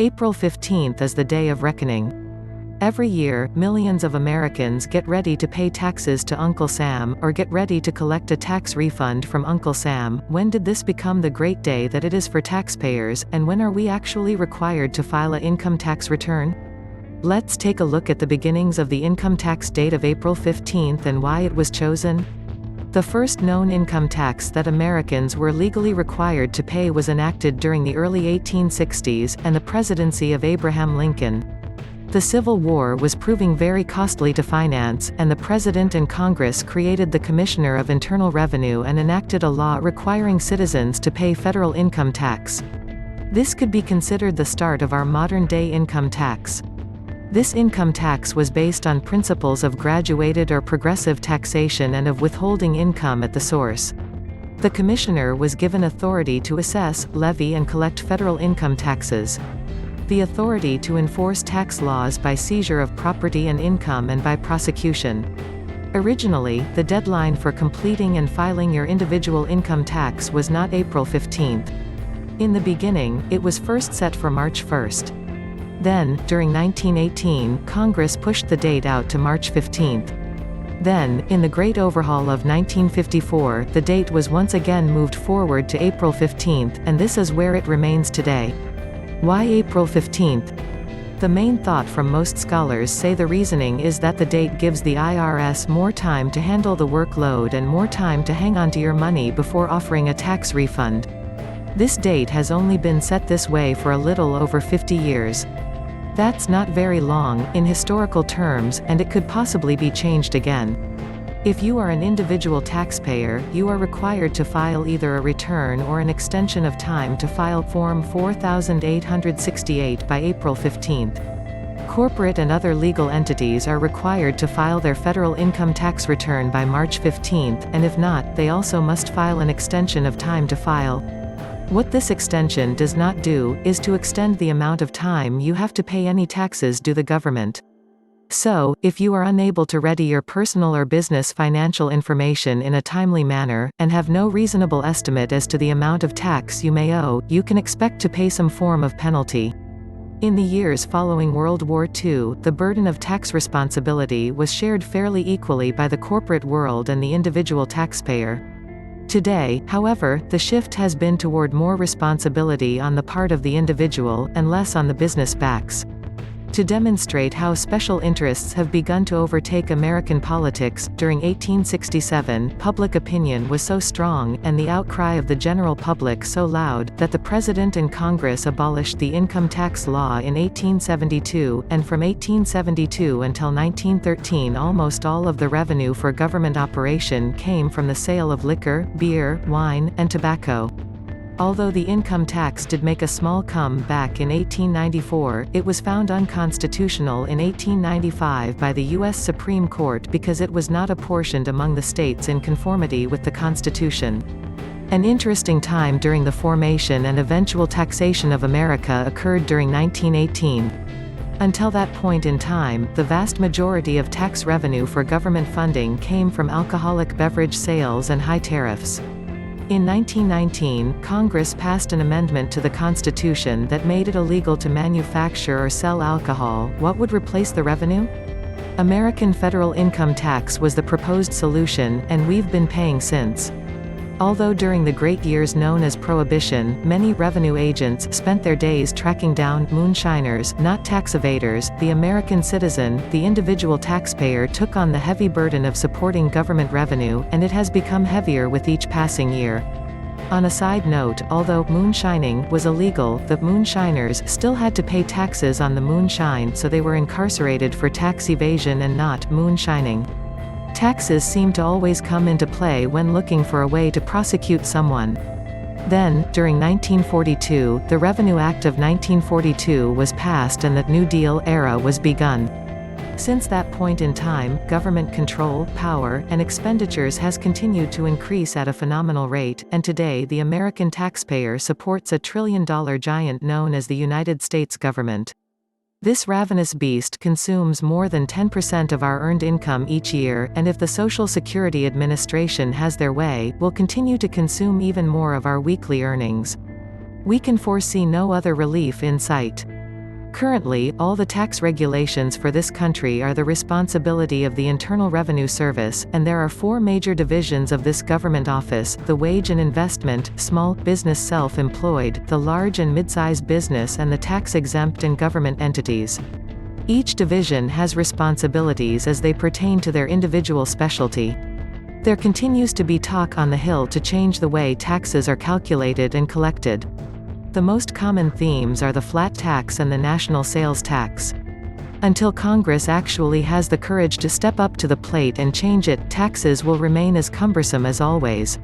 April 15th is the day of reckoning. Every year, millions of Americans get ready to pay taxes to Uncle Sam, or get ready to collect a tax refund from Uncle Sam. When did this become the great day that it is for taxpayers, and when are we actually required to file an income tax return? Let's take a look at the beginnings of the income tax date of April 15th and why it was chosen. The first known income tax that Americans were legally required to pay was enacted during the early 1860s, and the presidency of Abraham Lincoln. The Civil War was proving very costly to finance, and the President and Congress created the Commissioner of Internal Revenue and enacted a law requiring citizens to pay federal income tax. This could be considered the start of our modern-day income tax. This income tax was based on principles of graduated or progressive taxation and of withholding income at the source. The Commissioner was given authority to assess, levy and collect federal income taxes. The authority to enforce tax laws by seizure of property and income and by prosecution. Originally, the deadline for completing and filing your individual income tax was not April 15th. In the beginning, it was first set for March 1st. Then, during 1918, Congress pushed the date out to March 15th. Then, in the Great Overhaul of 1954, the date was once again moved forward to April 15th, and this is where it remains today. Why April 15th? The main thought from most scholars say the reasoning is that the date gives the IRS more time to handle the workload and more time to hang on to your money before offering a tax refund. This date has only been set this way for a little over 50 years. That's not very long, in historical terms, and it could possibly be changed again. If you are an individual taxpayer, you are required to file either a return or an extension of time to file Form 4868 by April 15th. Corporate and other legal entities are required to file their federal income tax return by March 15th, and if not, they also must file an extension of time to file. What this extension does not do, is to extend the amount of time you have to pay any taxes due the government. So, if you are unable to ready your personal or business financial information in a timely manner, and have no reasonable estimate as to the amount of tax you may owe, you can expect to pay some form of penalty. In the years following World War II, the burden of tax responsibility was shared fairly equally by the corporate world and the individual taxpayer. Today, however, the shift has been toward more responsibility on the part of the individual, and less on the business backs. To demonstrate how special interests have begun to overtake American politics, during 1867, public opinion was so strong, and the outcry of the general public so loud, that the President and Congress abolished the income tax law in 1872, and from 1872 until 1913 almost all of the revenue for government operation came from the sale of liquor, beer, wine, and tobacco. Although the income tax did make a small comeback in 1894, it was found unconstitutional in 1895 by the U.S. Supreme Court because it was not apportioned among the states in conformity with the Constitution. An interesting time during the formation and eventual taxation of America occurred during 1918. Until that point in time, the vast majority of tax revenue for government funding came from alcoholic beverage sales and high tariffs. In 1919, Congress passed an amendment to the Constitution that made it illegal to manufacture or sell alcohol. What would replace the revenue? American federal income tax was the proposed solution, and we've been paying since. Although during the great years known as Prohibition, many revenue agents spent their days tracking down moonshiners, not tax evaders, the American citizen, the individual taxpayer took on the heavy burden of supporting government revenue, and it has become heavier with each passing year. On a side note, although moonshining was illegal, the moonshiners still had to pay taxes on the moonshine, so they were incarcerated for tax evasion and not moonshining. Taxes seem to always come into play when looking for a way to prosecute someone. Then, during 1942, the Revenue Act of 1942 was passed and the New Deal era was begun. Since that point in time, government control, power, and expenditures has continued to increase at a phenomenal rate, and today the American taxpayer supports a trillion-dollar giant known as the United States government. This ravenous beast consumes more than 10% of our earned income each year, and if the Social Security Administration has their way, will continue to consume even more of our weekly earnings. We can foresee no other relief in sight. Currently, all the tax regulations for this country are the responsibility of the Internal Revenue Service, and there are 4 major divisions of this government office: the wage and investment, small business self-employed, the large and mid-size business, and the tax-exempt and government entities. Each division has responsibilities as they pertain to their individual specialty. There continues to be talk on the Hill to change the way taxes are calculated and collected. The most common themes are the flat tax and the national sales tax. Until Congress actually has the courage to step up to the plate and change it, taxes will remain as cumbersome as always.